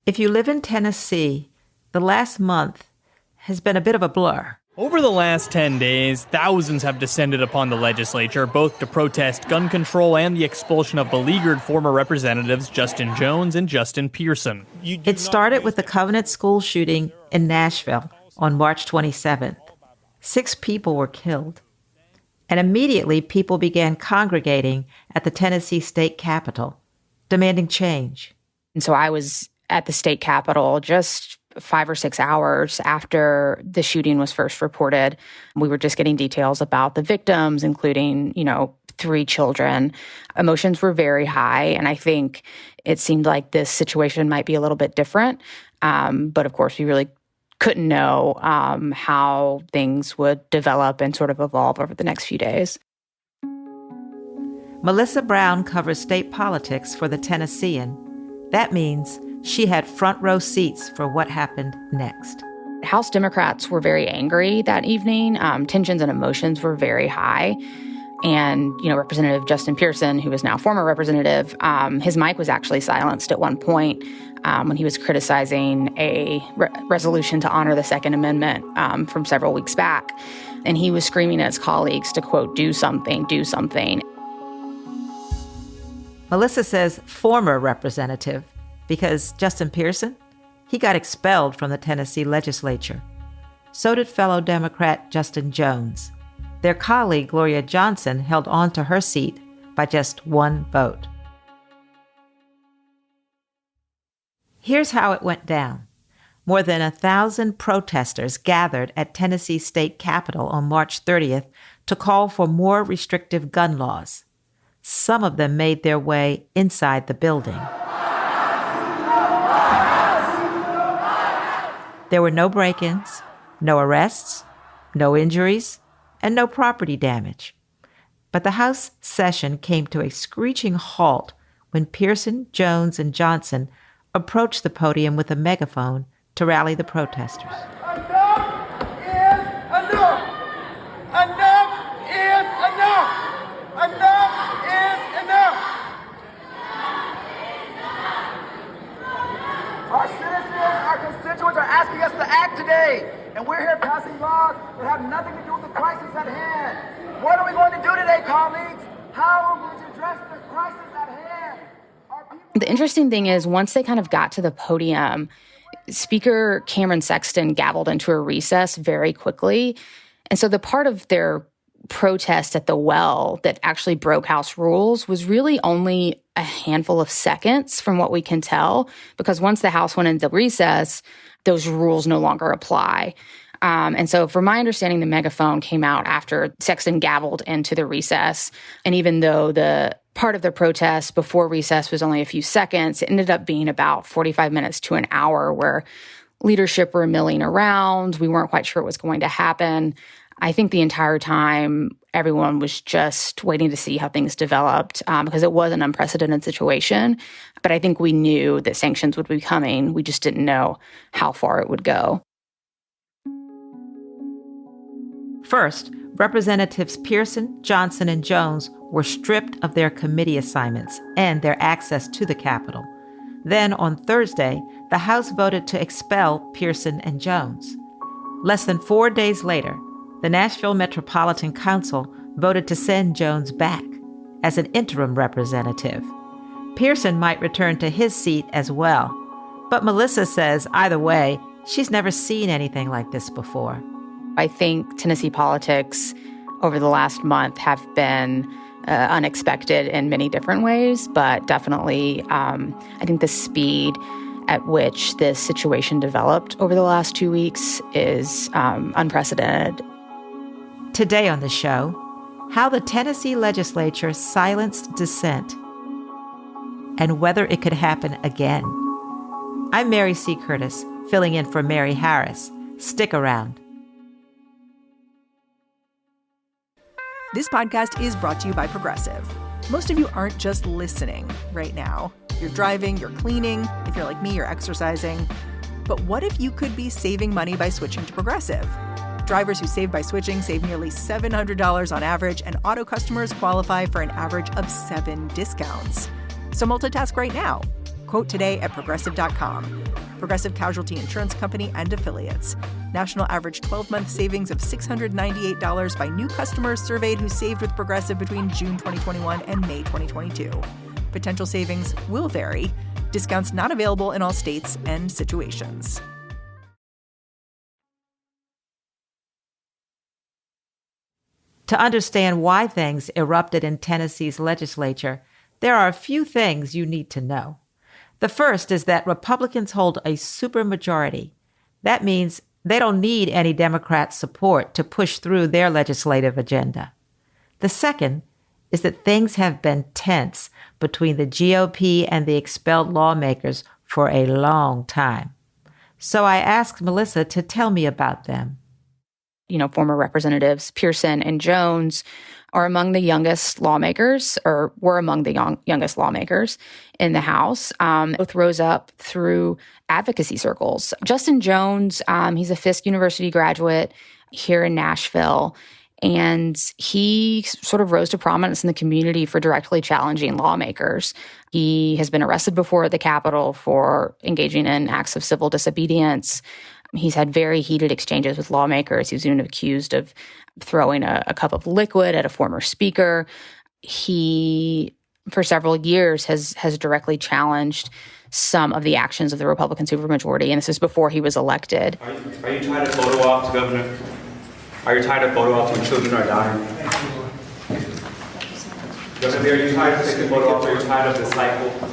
If you live in Tennessee, the last month has been a bit of a blur. Over the last 10 days, thousands have descended upon the legislature, both to protest gun control and the expulsion of beleaguered former representatives Justin Jones and Justin Pearson. It started with the Covenant school shooting in Nashville on March 27th. 6 people were killed. And immediately, people began congregating at the Tennessee state capitol, demanding change. And so I was at the state capitol just 5 or 6 hours after the shooting was first reported. We were just getting details about the victims, including, 3 children. Emotions were very high, and I think it seemed like this situation might be a little bit different. But of course, we really couldn't know how things would develop and sort of evolve over the next few days. Melissa Brown covers state politics for the Tennessean. That means she had front row seats for what happened next. House Democrats were very angry that evening. Tensions and emotions were very high. And, Representative Justin Pearson, who is now former representative, his mic was actually silenced at one point when he was criticizing a resolution to honor the Second Amendment from several weeks back. And he was screaming at his colleagues to, quote, do something, do something. Melissa says former representative because Justin Pearson, he got expelled from the Tennessee legislature. So did fellow Democrat Justin Jones. Their colleague, Gloria Johnson, held on to her seat by just 1 vote. Here's how it went down. More than 1,000 protesters gathered at Tennessee State Capitol on March 30th to call for more restrictive gun laws. Some of them made their way inside the building. There were no break-ins, no arrests, no injuries, and no property damage. But the House session came to a screeching halt when Pearson, Jones, and Johnson approached the podium with a megaphone to rally the protesters. Enough is enough! Enough is enough! Enough is enough! Our citizens, our constituents are asking us to act today, and we're here passing laws that have nothing to do with the crisis at hand. What are we going to do today, colleagues? How are we going to address the crisis at hand? The interesting thing is, once they kind of got to the podium, Speaker Cameron Sexton gavelled into a recess very quickly. And so the part of their protest at the well that actually broke House rules was really only a handful of seconds from what we can tell, because once the House went into recess, those rules no longer apply. And so from my understanding, the megaphone came out after Sexton gavelled into the recess. And even though the part of the protest before recess was only a few seconds, it ended up being about 45 minutes to an hour where leadership were milling around. We weren't quite sure what was going to happen. I think the entire time, everyone was just waiting to see how things developed because it was an unprecedented situation. But I think we knew that sanctions would be coming. We just didn't know how far it would go. First, Representatives Pearson, Johnson, and Jones were stripped of their committee assignments and their access to the Capitol. Then, on Thursday, the House voted to expel Pearson and Jones. Less than 4 days later, the Nashville Metropolitan Council voted to send Jones back as an interim representative. Pearson might return to his seat as well, but Melissa says either way, she's never seen anything like this before. I think Tennessee politics over the last month have been unexpected in many different ways, but definitely I think the speed at which this situation developed over the last 2 weeks is unprecedented. Today on the show, how the Tennessee legislature silenced dissent and whether it could happen again. I'm Mary C. Curtis, filling in for Mary Harris. Stick around. This podcast is brought to you by Progressive. Most of you aren't just listening right now. You're driving, you're cleaning. If you're like me, you're exercising. But what if you could be saving money by switching to Progressive? Drivers who save by switching save nearly $700 on average, and auto customers qualify for an average of 7 discounts. So multitask right now. Quote today at Progressive.com. Progressive Casualty Insurance Company and Affiliates. National average 12-month savings of $698 by new customers surveyed who saved with Progressive between June 2021 and May 2022. Potential savings will vary. Discounts not available in all states and situations. To understand why things erupted in Tennessee's legislature, there are a few things you need to know. The first is that Republicans hold a supermajority. That means they don't need any Democrat support to push through their legislative agenda. The second is that things have been tense between the GOP and the expelled lawmakers for a long time. So I asked Melissa to tell me about them. Former Representatives Pearson and Jones are among the youngest lawmakers, or were among the youngest lawmakers in the House. Both rose up through advocacy circles. Justin Jones, he's a Fisk University graduate here in Nashville, and he sort of rose to prominence in the community for directly challenging lawmakers. He has been arrested before at the Capitol for engaging in acts of civil disobedience. He's had very heated exchanges with lawmakers. He was even accused of throwing a cup of liquid at a former speaker. He, for several years, has directly challenged some of the actions of the Republican supermajority, and this is before he was elected. Are you tired of photo ops, Governor? Are you tired of photo ops when children are dying? Governor, are you tired of taking photo ops? Are you tired of the cycle?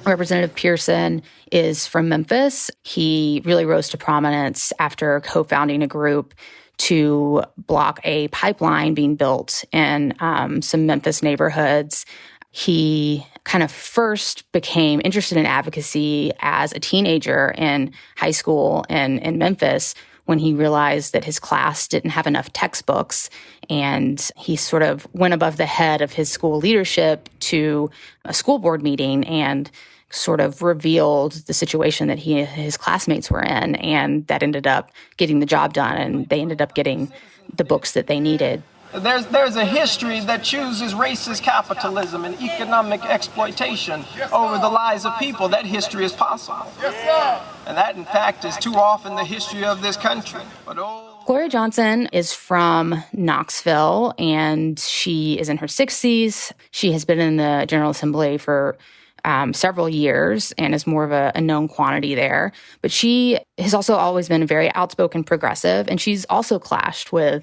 Representative Pearson is from Memphis. He really rose to prominence after co-founding a group to block a pipeline being built in some Memphis neighborhoods. He kind of first became interested in advocacy as a teenager in high school in Memphis when he realized that his class didn't have enough textbooks, and he sort of went above the head of his school leadership to a school board meeting and sort of revealed the situation that he and his classmates were in, and that ended up getting the job done, and they ended up getting the books that they needed. There's a history that chooses racist capitalism and economic exploitation over the lives of people. That history is possible. Yes, sir. And that, in fact, is too often the history of this country. Gloria Johnson is from Knoxville, and she is in her 60s. She has been in the General Assembly for several years and is more of a known quantity there. But she has also always been a very outspoken progressive, and she's also clashed with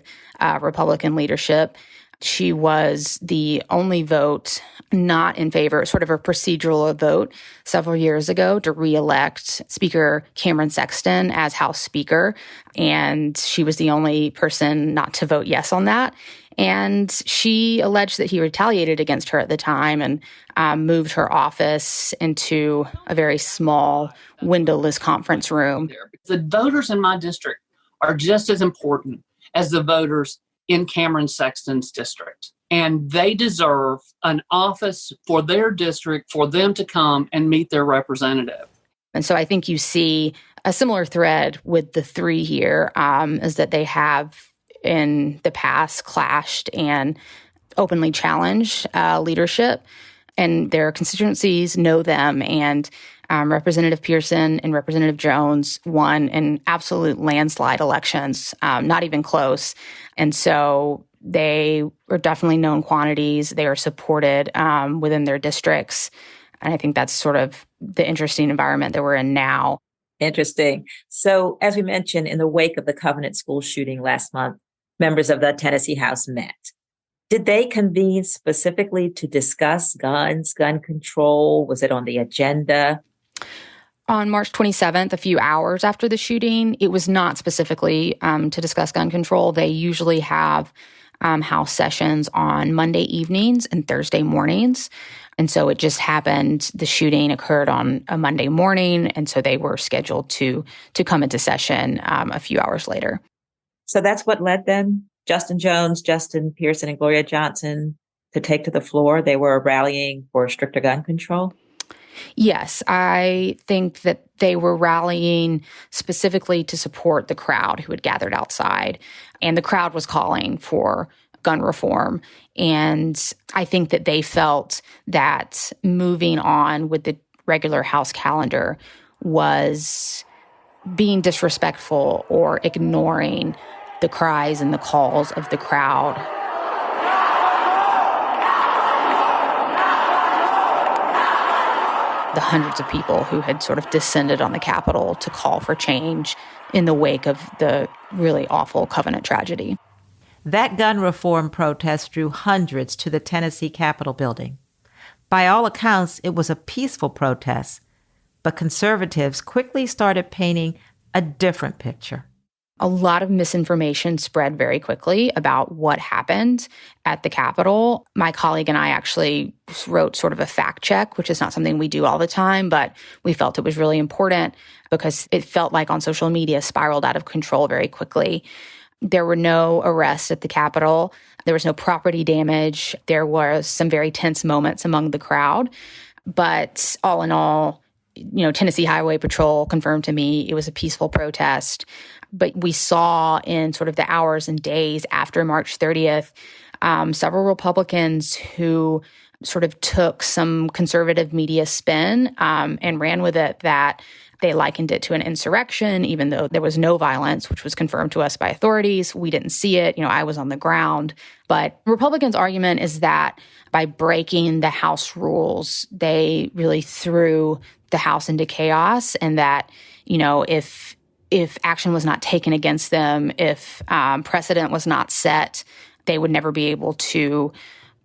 Republican leadership. She was the only vote not in favor, sort of a procedural vote several years ago to reelect Speaker Cameron Sexton as House Speaker. And she was the only person not to vote yes on that. And she alleged that he retaliated against her at the time and moved her office into a very small, windowless conference room. The voters in my district are just as important as the voters in Cameron Sexton's district. And they deserve an office for their district for them to come and meet their representative. And so I think you see a similar thread with the three here, is that they have in the past clashed and openly challenged leadership, and their constituencies know them. And Representative Pearson and Representative Jones won in absolute landslide elections, not even close. And so they are definitely known quantities. They are supported within their districts. And I think that's sort of the interesting environment that we're in now. Interesting. So as we mentioned, in the wake of the Covenant school shooting last month, members of the Tennessee House met. Did they convene specifically to discuss guns, gun control? Was it on the agenda? On March 27th, a few hours after the shooting, it was not specifically to discuss gun control. They usually have House sessions on Monday evenings and Thursday mornings. And so it just happened, the shooting occurred on a Monday morning, and so they were scheduled to come into session a few hours later. So that's what led them, Justin Jones, Justin Pearson, and Gloria Johnson, to take to the floor. They were rallying for stricter gun control? Yes, I think that they were rallying specifically to support the crowd who had gathered outside. And the crowd was calling for gun reform. And I think that they felt that moving on with the regular House calendar was being disrespectful or ignoring the cries and the calls of the crowd. The hundreds of people who had sort of descended on the Capitol to call for change in the wake of the really awful Covenant tragedy. That gun reform protest drew hundreds to the Tennessee Capitol building. By all accounts, it was a peaceful protest, but conservatives quickly started painting a different picture. A lot of misinformation spread very quickly about what happened at the Capitol. My colleague and I actually wrote sort of a fact check, which is not something we do all the time, but we felt it was really important because it felt like on social media spiraled out of control very quickly. There were no arrests at the Capitol. There was no property damage. There was some very tense moments among the crowd. But all in all, Tennessee Highway Patrol confirmed to me it was a peaceful protest. But we saw in sort of the hours and days after March 30th, several Republicans who sort of took some conservative media spin and ran with it, that they likened it to an insurrection, even though there was no violence, which was confirmed to us by authorities. We didn't see it. I was on the ground. But Republicans' argument is that by breaking the House rules, they really threw the House into chaos, and that, if action was not taken against them, if precedent was not set, they would never be able to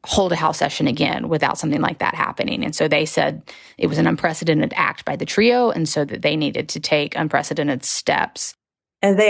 hold a House session again without something like that happening. And so they said it was an unprecedented act by the trio, and so that they needed to take unprecedented steps. And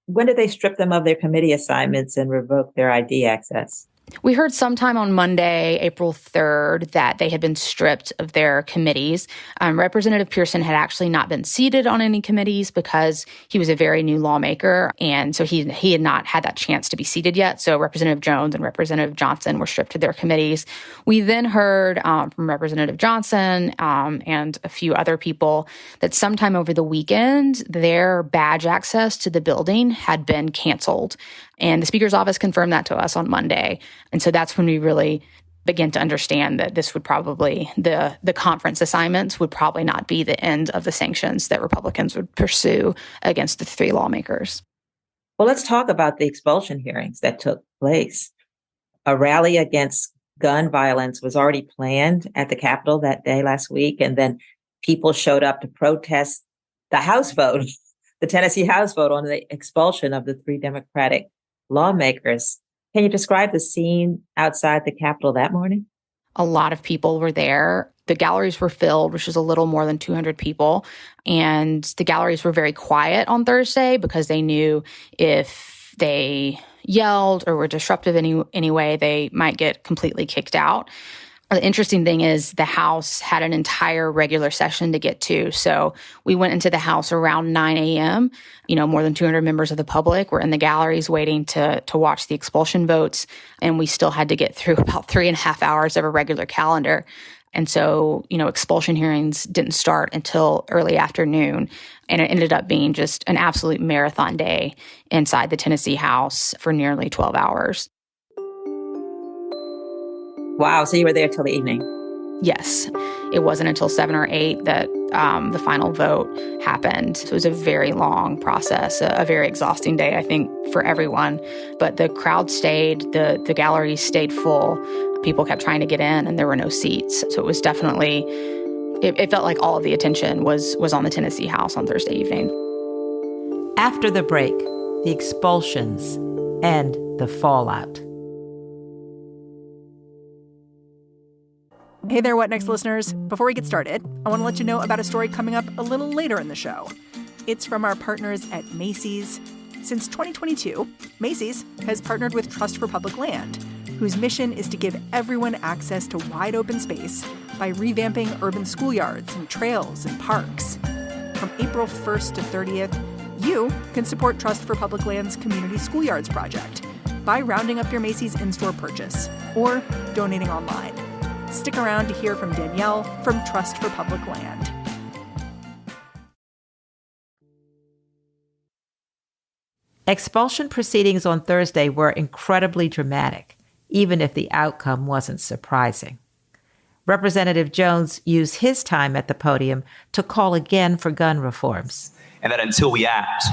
when did they strip them of their committee assignments and revoke their ID access? We heard sometime on Monday, April 3rd, that they had been stripped of their committees. Representative Pearson had actually not been seated on any committees because he was a very new lawmaker, and so he had not had that chance to be seated yet. So Representative Jones and Representative Johnson were stripped of their committees. We then heard from Representative Johnson and a few other people that sometime over the weekend, their badge access to the building had been canceled. And the Speaker's office confirmed that to us on Monday. And so that's when we really began to understand that this would probably, the conference assignments would probably not be the end of the sanctions that Republicans would pursue against the three lawmakers. Well, let's talk about the expulsion hearings that took place. A rally against gun violence was already planned at the Capitol that day last week, and then people showed up to protest the House vote, the Tennessee House vote on the expulsion of the three Democratic lawmakers. Can you describe the scene outside the Capitol that morning? A lot of people were there. The galleries were filled, which is a little more than 200 people. And the galleries were very quiet on Thursday because they knew if they yelled or were disruptive any way, they might get completely kicked out. The interesting thing is the House had an entire regular session to get to. So we went into the House around 9 a.m. More than 200 members of the public were in the galleries waiting to watch the expulsion votes. And we still had to get through about 3.5 hours of a regular calendar. And so, expulsion hearings didn't start until early afternoon. And it ended up being just an absolute marathon day inside the Tennessee House for nearly 12 hours. Wow. So you were there till the evening? Yes. It wasn't until 7 or 8 that the final vote happened. So it was a very long process, a very exhausting day, I think, for everyone. But the crowd stayed, the gallery stayed full. People kept trying to get in, and there were no seats. So it was definitely, it felt like all of the attention was on the Tennessee House on Thursday evening. After the break, the expulsions and the fallout. Hey there, What Next listeners. Before we get started, I want to let you know about a story coming up a little later in the show. It's from our partners at Macy's. Since 2022, Macy's has partnered with Trust for Public Land, whose mission is to give everyone access to wide open space by revamping urban schoolyards and trails and parks. From April 1st to 30th, you can support Trust for Public Land's Community Schoolyards project by rounding up your Macy's in-store purchase or donating online. Stick around to hear from Danielle from Trust for Public Land. Expulsion proceedings on Thursday were incredibly dramatic, even if the outcome wasn't surprising. Representative Jones used his time at the podium to call again for gun reforms. And that until we act,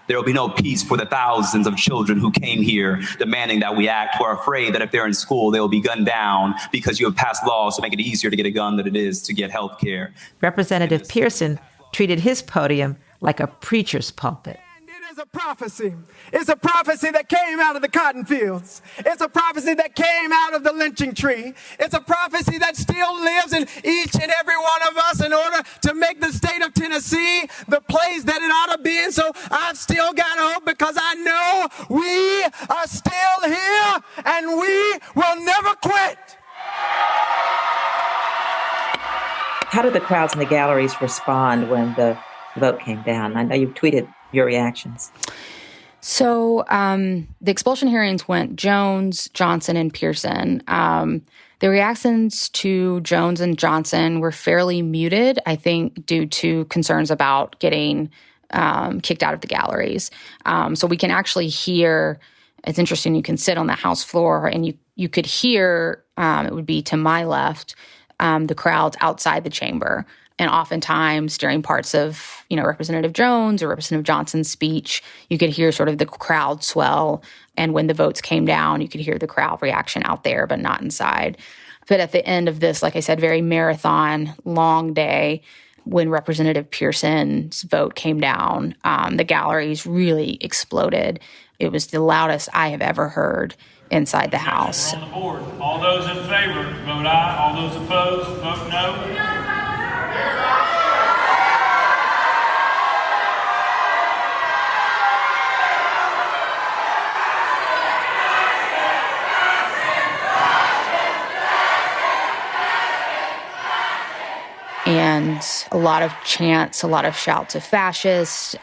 there will be no peace for the thousands of children who came here demanding that we act, who are afraid that if they're in school, they will be gunned down because you have passed laws to make it easier to get a gun than it is to get health care. Representative Pearson treated his podium like a preacher's pulpit. It's a prophecy. It's a prophecy that came out of the cotton fields. It's a prophecy that came out of the lynching tree. It's a prophecy that still lives in each and every one of us in order to make the state of Tennessee the place that it ought to be. And so I've still got hope because I know we are still here and we will never quit. How did the crowds in the galleries respond when the vote came down? I know you tweeted your reactions. So the expulsion hearings went Jones, Johnson, and Pearson. The reactions to Jones and Johnson were fairly muted, I think, due to concerns about getting kicked out of the galleries. So we can actually hear, it's interesting, you can sit on the House floor and you could hear, it would be to my left, the crowds outside the chamber. And oftentimes during parts of, Representative Jones or Representative Johnson's speech, you could hear sort of the crowd swell. And when the votes came down, you could hear the crowd reaction out there, but not inside. But at the end of this, like I said, very marathon, long day, when Representative Pearson's vote came down, the galleries really exploded. It was the loudest I have ever heard inside the House. On the board. All those in favor, vote aye. All those opposed, vote no. And a lot of chants, a lot of shouts of fascist.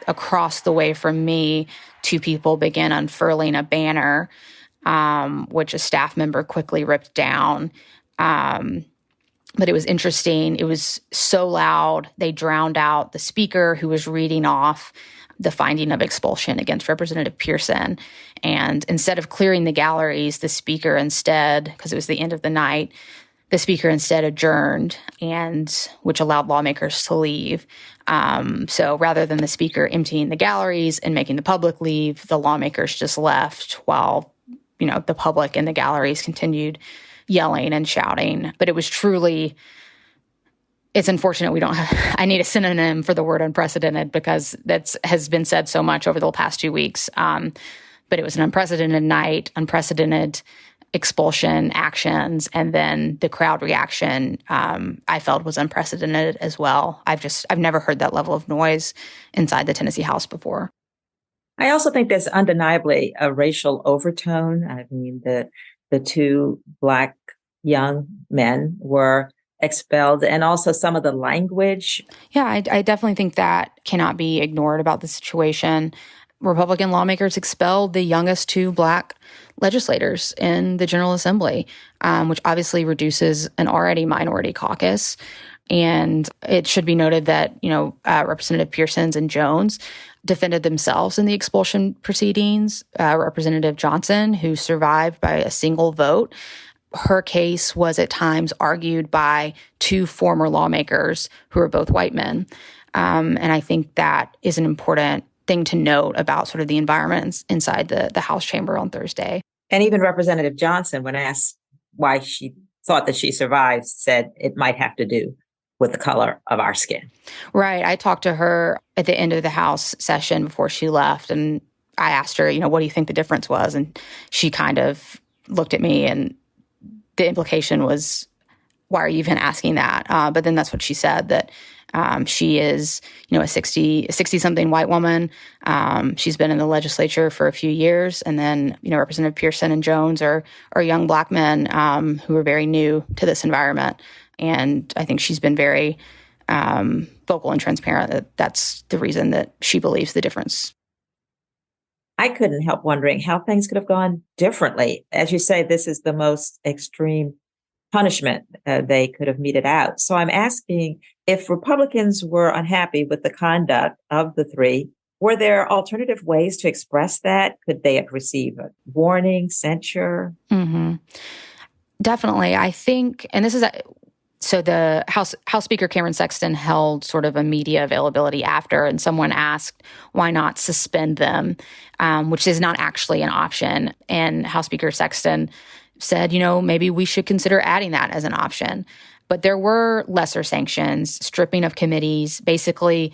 Across the way from me, two people began unfurling a banner, which a staff member quickly ripped down. But it was interesting. It was so loud, they drowned out the speaker who was reading off the finding of expulsion against Representative Pearson. And instead of clearing the galleries, the speaker instead, because it was the end of the night, the speaker instead adjourned, and which allowed lawmakers to leave. So rather than the speaker emptying the galleries and making the public leave, the lawmakers just left while, the public in the galleries continued yelling and shouting. But it was truly, it's unfortunate we don't have, I need a synonym for the word unprecedented because that has been said so much over the past 2 weeks. But it was an unprecedented night, unprecedented expulsion actions, and then the crowd reaction I felt was unprecedented as well. I've never heard that level of noise inside the Tennessee House before. I also think there's undeniably a racial overtone. I mean, the two Black young men were expelled, and also some of the language. Yeah, I definitely think that cannot be ignored about the situation. Republican lawmakers expelled the youngest two Black legislators in the General Assembly, which obviously reduces an already minority caucus. And it should be noted that, Representative Pearson's and Jones defended themselves in the expulsion proceedings. Representative Johnson, who survived by a single vote, her case was at times argued by two former lawmakers who are both white men. And I think that is an important thing to note about sort of the environment inside the House chamber on Thursday. And even Representative Johnson, when asked why she thought that she survived, said it might have to do with the color of our skin. Right. I talked to her at the end of the House session before she left, and I asked her, what do you think the difference was? And she kind of looked at me, and the implication was, why are you even asking that? But then that's what she said, that she is, a 60-something white woman. She's been in the legislature for a few years. And then, Representative Pearson and Jones are young Black men who are very new to this environment. And I think she's been very vocal and transparent that that's the reason that she believes the difference. I couldn't help wondering how things could have gone differently. As you say, this is the most extreme punishment they could have meted out. So I'm asking, if Republicans were unhappy with the conduct of the three, were there alternative ways to express that? Could they have received a warning, censure? Mm-hmm. Definitely. I think, and this is so the House Speaker Cameron Sexton held sort of a media availability after, and someone asked why not suspend them, which is not actually an option. And House Speaker Sexton said, maybe we should consider adding that as an option. But there were lesser sanctions, stripping of committees, basically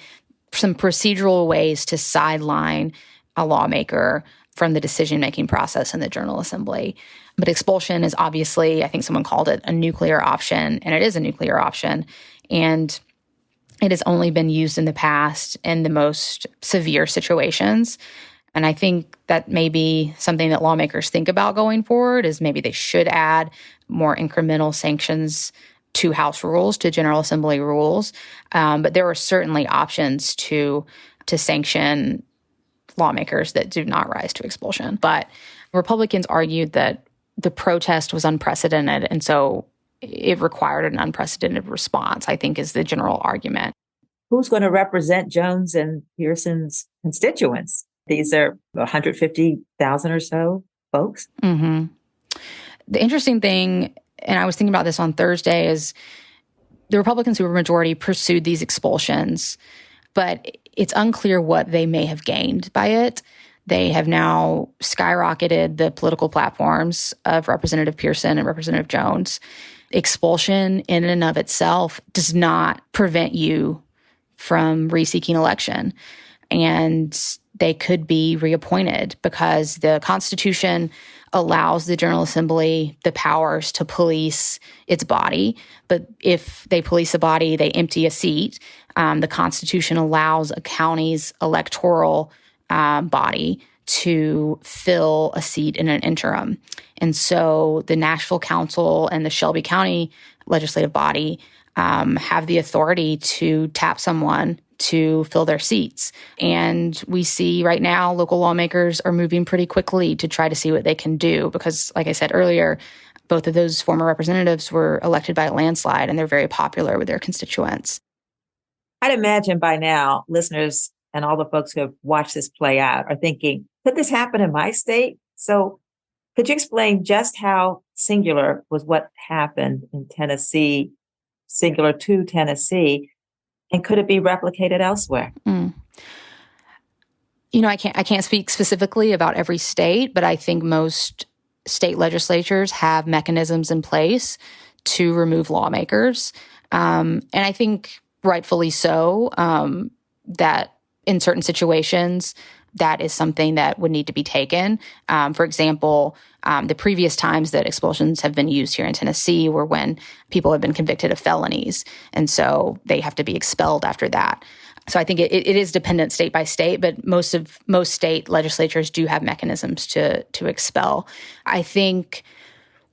some procedural ways to sideline a lawmaker from the decision-making process in the General Assembly. But expulsion is obviously, I think someone called it a nuclear option, and it is a nuclear option. And it has only been used in the past in the most severe situations. And I think that may be something that lawmakers think about going forward, is maybe they should add more incremental sanctions to House rules, to General Assembly rules. But there are certainly options to sanction lawmakers that do not rise to expulsion. But Republicans argued that the protest was unprecedented, and so it required an unprecedented response, I think, is the general argument. Who's going to represent Jones and Pearson's constituents? These are 150,000 or so folks. Mm-hmm. The interesting thing, and I was thinking about this on Thursday, is the Republican supermajority pursued these expulsions, but it's unclear what they may have gained by it. They have now skyrocketed the political platforms of Representative Pearson and Representative Jones. Expulsion in and of itself does not prevent you from reseeking election. And they could be reappointed because the Constitution allows the General Assembly the powers to police its body. But if they police a body, they empty a seat. The Constitution allows a county's electoral body to fill a seat in an interim. And so the Nashville Council and the Shelby County legislative body have the authority to tap someone to fill their seats. And we see right now local lawmakers are moving pretty quickly to try to see what they can do because, like I said earlier, both of those former representatives were elected by a landslide and they're very popular with their constituents. I'd imagine by now, listeners and all the folks who have watched this play out are thinking, could this happen in my state? So could you explain just how singular was what happened in Tennessee, singular to Tennessee, and could it be replicated elsewhere? I can't speak specifically about every state, but I think most state legislatures have mechanisms in place to remove lawmakers. And I think rightfully so, that in certain situations, that is something that would need to be taken. For example, the previous times that expulsions have been used here in Tennessee were when people have been convicted of felonies. And so they have to be expelled after that. So I think it is dependent state by state, but most state legislatures do have mechanisms to expel. I think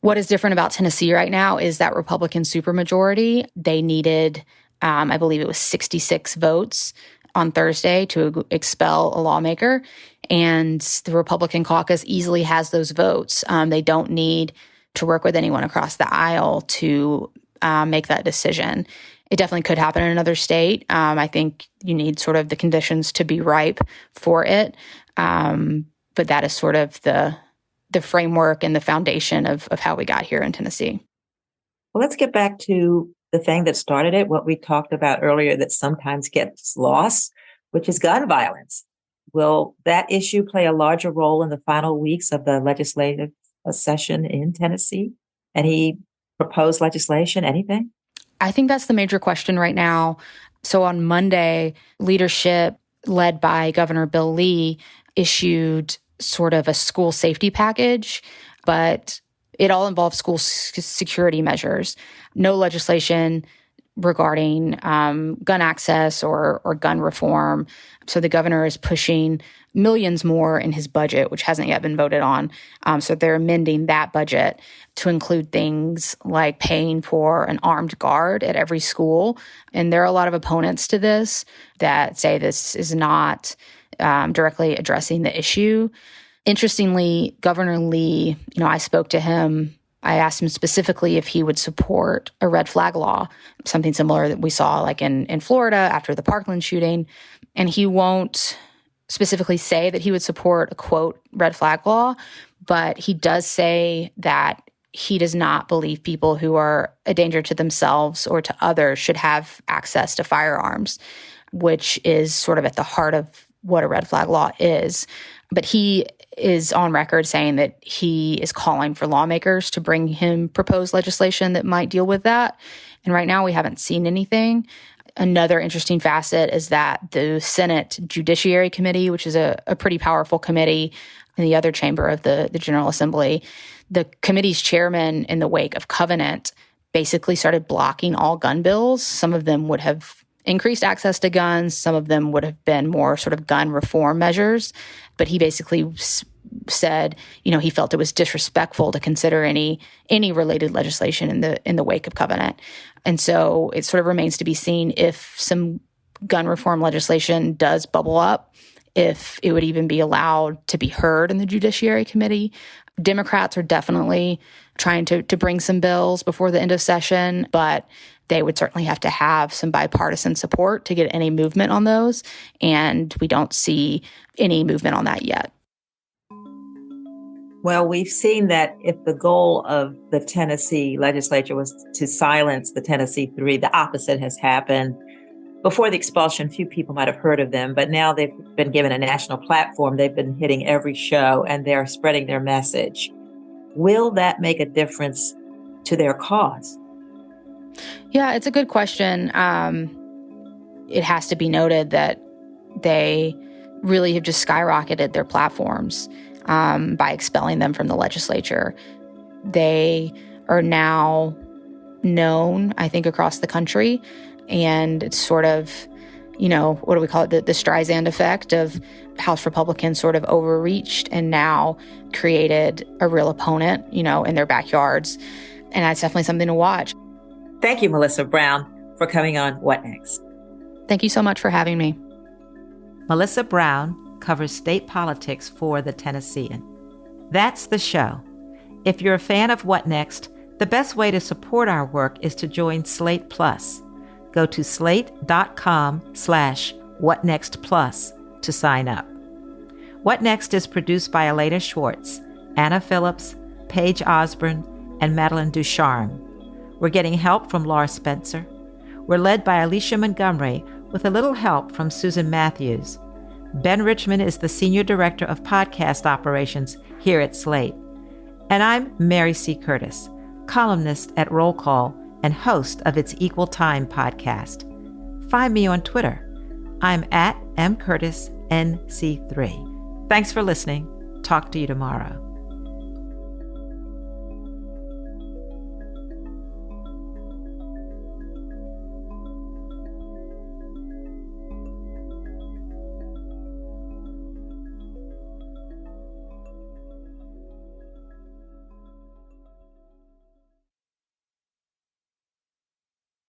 what is different about Tennessee right now is that Republican supermajority. They needed, I believe it was 66 votes on Thursday to expel a lawmaker, and the Republican caucus easily has those votes. They don't need to work with anyone across the aisle to make that decision. It definitely could happen in another state. I think you need sort of the conditions to be ripe for it, but that is sort of the framework and the foundation of how we got here in Tennessee. Well, let's get back to the thing that started it, what we talked about earlier that sometimes gets lost, which is gun violence. Will that issue play a larger role in the final weeks of the legislative session in Tennessee? Any proposed legislation, anything? I think that's the major question right now. So on Monday, leadership led by Governor Bill Lee issued sort of a school safety package, but it all involves school security measures. No legislation regarding gun access or gun reform. So the governor is pushing millions more in his budget, which hasn't yet been voted on. So they're amending that budget to include things like paying for an armed guard at every school. And there are a lot of opponents to this that say this is not directly addressing the issue. Interestingly, Governor Lee, I spoke to him. I asked him specifically if he would support a red flag law, something similar that we saw like in Florida after the Parkland shooting. And he won't specifically say that he would support a, quote, red flag law, but he does say that he does not believe people who are a danger to themselves or to others should have access to firearms, which is sort of at the heart of what a red flag law is. But he is on record saying that he is calling for lawmakers to bring him proposed legislation that might deal with that. And right now we haven't seen anything. Another interesting facet is that the Senate Judiciary Committee, which is a pretty powerful committee in the other chamber of the General Assembly, the committee's chairman, in the wake of Covenant, basically started blocking all gun bills. Some of them would have increased access to guns. Some of them would have been more sort of gun reform measures. But he basically said, he felt it was disrespectful to consider any related legislation in the wake of Covenant. And so it sort of remains to be seen if some gun reform legislation does bubble up, if it would even be allowed to be heard in the Judiciary Committee. Democrats are definitely trying to bring some bills before the end of session, but they would certainly have to have some bipartisan support to get any movement on those. And we don't see any movement on that yet. Well, we've seen that if the goal of the Tennessee legislature was to silence the Tennessee Three, the opposite has happened. Before the expulsion, few people might have heard of them, but now they've been given a national platform. They've been hitting every show and they're spreading their message. Will that make a difference to their cause? Yeah, it's a good question. It has to be noted that they really have just skyrocketed their platforms by expelling them from the legislature. They are now known, I think, across the country. And it's sort of, what do we call it? The Streisand effect of House Republicans sort of overreached and now created a real opponent, in their backyards. And that's definitely something to watch. Thank you, Melissa Brown, for coming on What Next? Thank you so much for having me. Melissa Brown covers state politics for the Tennessean. That's the show. If you're a fan of What Next, the best way to support our work is to join Slate Plus. Go to slate.com/whatnextplus to sign up. What Next is produced by Elena Schwartz, Anna Phillips, Paige Osborne, and Madeline Ducharme. We're getting help from Laura Spencer. We're led by Alicia Montgomery with a little help from Susan Matthews. Ben Richmond is the Senior Director of Podcast Operations here at Slate. And I'm Mary C. Curtis, columnist at Roll Call and host of its Equal Time podcast. Find me on Twitter. I'm at mcurtisnc3. Thanks for listening. Talk to you tomorrow.